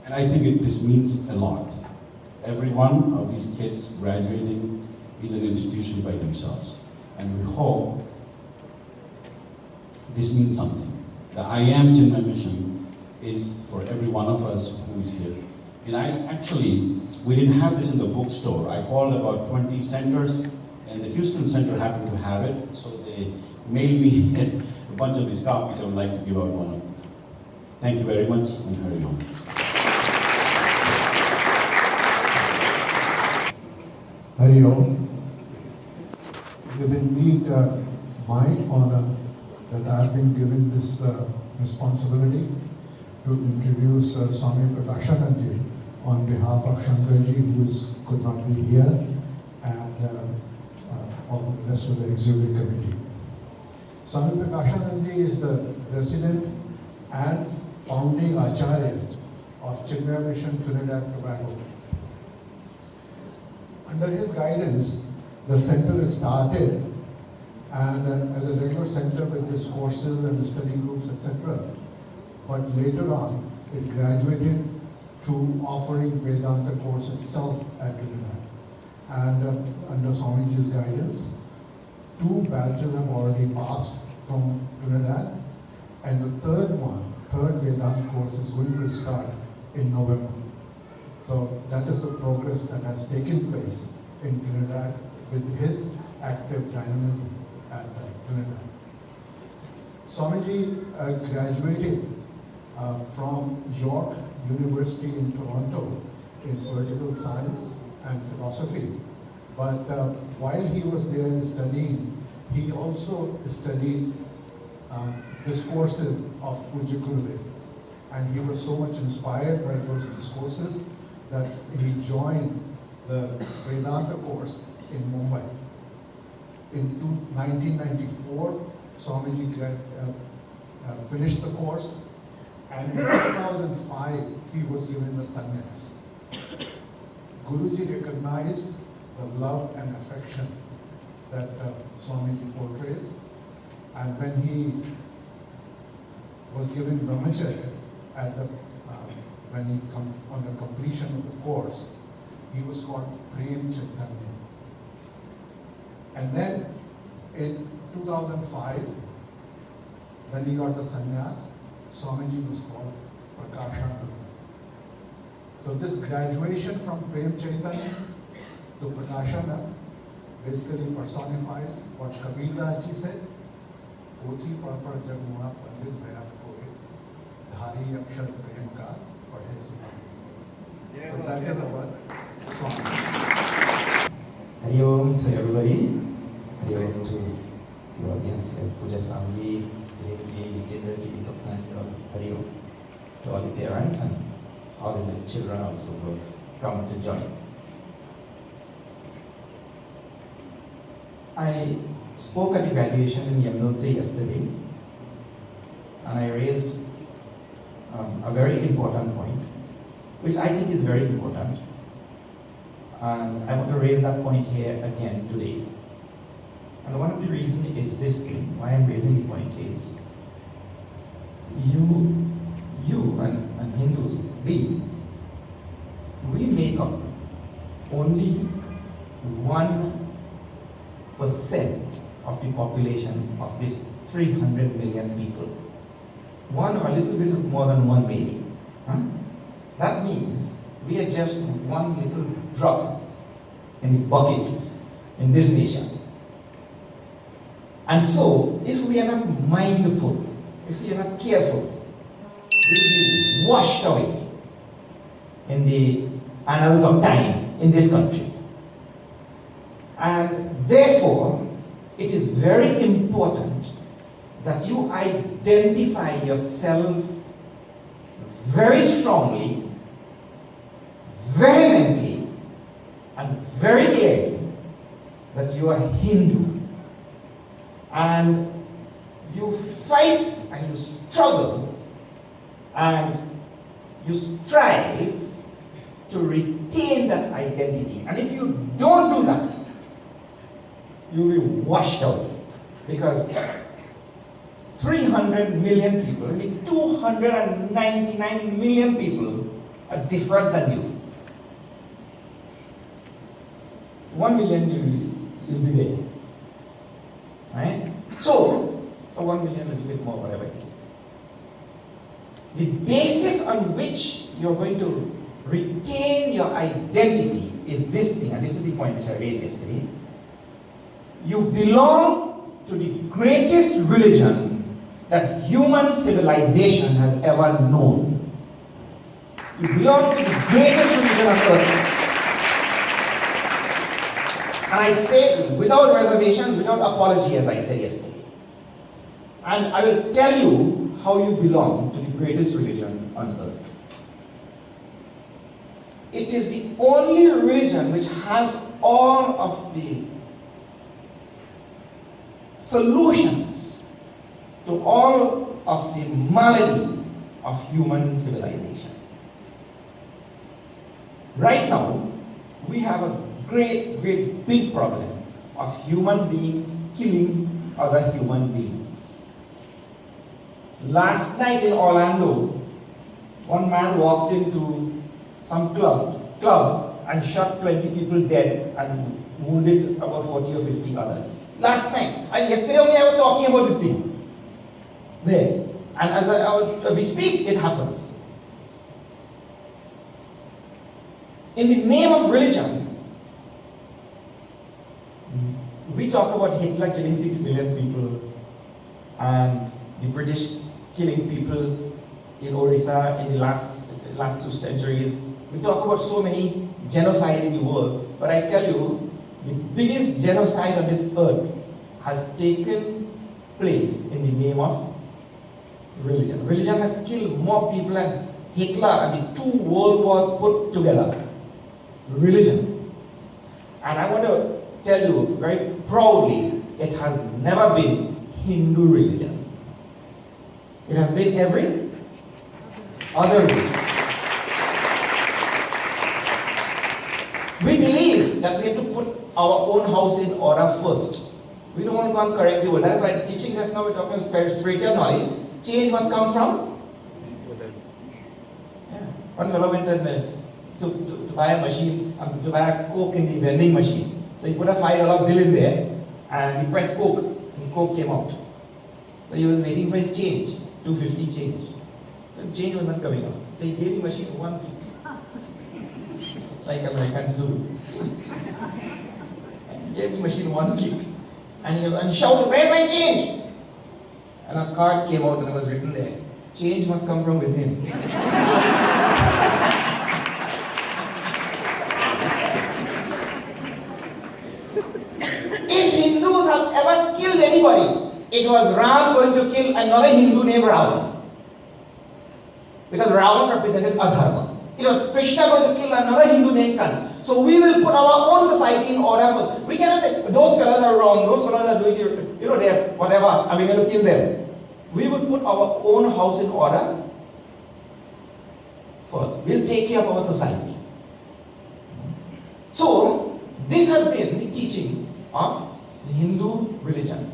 And I think this means a lot. Every one of these kids graduating is an institution by themselves. And we hope this means something. The I Am Chinmaya Mission is for every one of us who is here. And we didn't have this in the bookstore. I called about 20 centers, and the Houston Center happened to have it, so they mailed me a bunch of these copies. I would like to give out one of them. Thank you very much, and hurry on. Hari Om. It is indeed my honor that I have been given this responsibility to introduce Swami Prakashananji on behalf of Shankarji, who could not be here, and all the rest of the executive committee. Swami Prakashananji is the resident and founding Acharya of Chinmaya Mission, Trinidad and Tobago. Under his guidance, the center is started, and as a regular center with discourses and study groups, etc. But later on, it graduated to offering Vedanta course itself at Trinidad. And under Swamiji's guidance, 2 batches have already passed from Trinidad, and the third Vedanta course is going to start in November. So that is the progress that has taken place in Trinidad with his active dynamism at Trinidad. Swamiji graduated from York University in Toronto in political science and philosophy. But while he was there studying, he also studied discourses of Pujya Gurudev. And he was so much inspired by those discourses that he joined the Vedanta course in Mumbai. In 1994, Swamiji finished the course, and in 2005, he was given the sannyas. Guruji recognized the love and affection that Swamiji portrays, and when he was given brahmacharya on the completion of the course, he was called Prem Chaitanya. And then in 2005, when he got the sannyas, Swamiji was called Prakashananda. So this graduation from Prem Chaitanya to Prakashananda basically personifies what Kabir Das ji said, Pothi par par jag mua pandit bhaya koe, dhari akshar prem ka padhe suna. So that is our Swami. Hari Om to everybody. Hari Om to the audience, like Puja Swamiji, Jirenji, Jindraji, Swapnanji, Hari Om to all the parents and all the children also who have come to join. I spoke at the graduation in Yamunotri yesterday, and I raised a very important point, which I think is very important, and I want to raise that point here again today. And one of the reasons is this thing, why I'm raising the point is, you and Hindus, we make up only 1% of the population of this 300 million people. One or a little bit more than 1 maybe. That means we are just one little drop in the bucket in this nation. And so, if we are not mindful, if we are not careful, we will be washed away in the annals of time in this country. And therefore, it is very important that you identify yourself very strongly, vehemently, and very clearly that you are Hindu. And you fight and you struggle and you strive to retain that identity. And if you don't do that, you'll be washed out. Because 300 million people, maybe 299 million people are different than you. 1 million you'll be there. Right? So, or 1 million, a little bit more, whatever it is. The basis on which you're going to retain your identity is this thing, and this is the point which I raised yesterday. You belong to the greatest religion that human civilization has ever known. You belong to the greatest religion on earth. And I say it without reservation, without apology, as I said yesterday. And I will tell you how you belong to the greatest religion on earth. It is the only religion which has all of the solutions to all of the maladies of human civilization. Right now, we have a great big problem of human beings killing other human beings. Last night in Orlando, one man walked into some club and shot 20 people dead and wounded about 40 or 50 others. Last night. And yesterday only I was talking about this thing. There. And as we speak, it happens. In the name of religion, we talk about Hitler killing 6 million people and the British killing people in Orissa in the last 2 centuries. We talk about so many genocide in the world, but I tell you, the biggest genocide on this earth has taken place in the name of religion. Religion has killed more people than Hitler and the 2 world wars put together. Religion. And I want to tell you very proudly, it has never been Hindu religion. It has been every other religion. We believe that we have to put our own house in order first. We don't want to go and correct the world. That's why the teaching just now we're talking about spiritual knowledge. Change must come from. Yeah. One fellow went to buy a machine, to buy a Coke in the vending machine. So he put a $5 bill in there and he pressed Coke and Coke came out. So he was waiting for his change, $2.50 change. So change was not coming out. So he gave the machine 1 click. Like Americans do. He gave the machine 1 click. And he shouted, "Where's my change?" And a card came out and it was written there, "Change must come from within." If Hindus have ever killed anybody, it was Ram going to kill another Hindu named Ravan. Because Ravan represented Adharma. It was Krishna going to kill another Hindu named Kans. So we will put our own society in order first. We cannot say, those fellows are wrong, those fellows are doing it, they're whatever, and we're going to kill them. We will put our own house in order first. We'll take care of our society. So, this has been the teaching of the Hindu religion.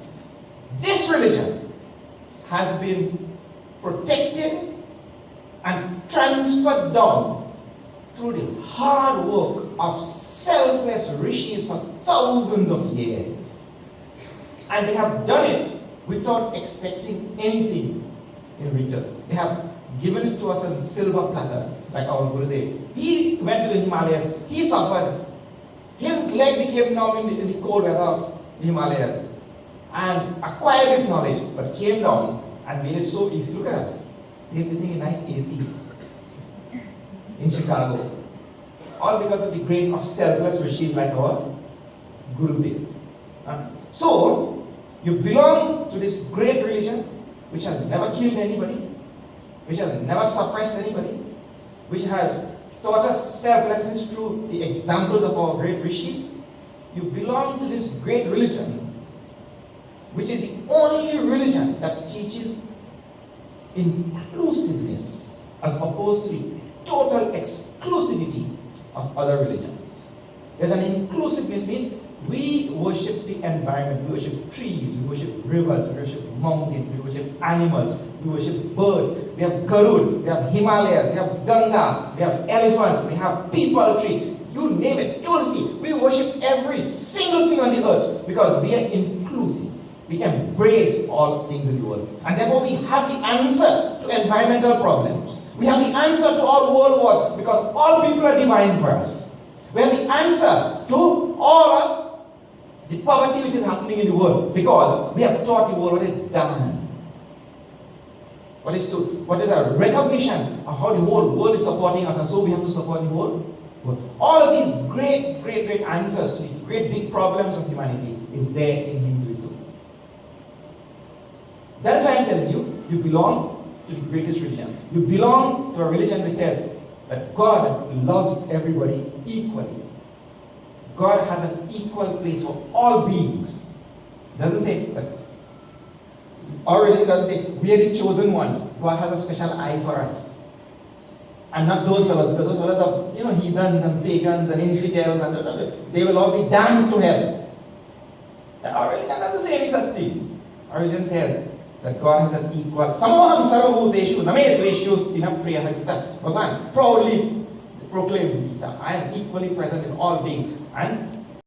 This religion has been protected and transferred down through the hard work of selfless rishis for thousands of years. And they have done it without expecting anything in return. They have given it to us on silver platters, like our Gurudev. He went to the Himalayas, he suffered. His leg became numb in the cold weather of the Himalayas and acquired this knowledge, but came down and made it so easy. Look at us. We're sitting in nice AC in Chicago. All because of the grace of selfless rishis like our Gurudev. So, you belong to this great religion which has never killed anybody, which has never suppressed anybody, which has taught us selflessness through the examples of our great rishis. You belong to this great religion, which is the only religion that teaches inclusiveness as opposed to the total exclusivity of other religions. There's an inclusiveness, means We worship the environment, we worship trees, we worship rivers, we worship mountains, we worship animals, we worship birds. We have Garud, we have Himalaya, we have Ganga, we have elephant, we have people tree. You name it, Tulsi. We worship every single thing on the earth because we are inclusive. We embrace all things in the world. And therefore we have the answer to environmental problems. We have the answer to all world wars because all people are divine for us. We have the answer to all of the poverty which is happening in the world because we have taught the world what is done. What is a recognition of how the whole world is supporting us, and so we have to support the whole world. All of these great, great, great answers to the great big problems of humanity is there in Hinduism. That is why I'm telling you, you belong to the greatest religion. You belong to a religion which says that God loves everybody equally. God has an equal place for all beings. It doesn't say that. Our religion doesn't say we are the chosen ones. God has a special eye for us. And not those fellows, because those fellows are, heathens and pagans and infidels, and they will all be damned to hell. And our religion doesn't say any such thing. Our religion says that God has an equal. Samoham sarvabhuteshu nametveshu sthina priyaha kita. Bhagavan proudly proclaims in Gita, I am equally present in all beings. And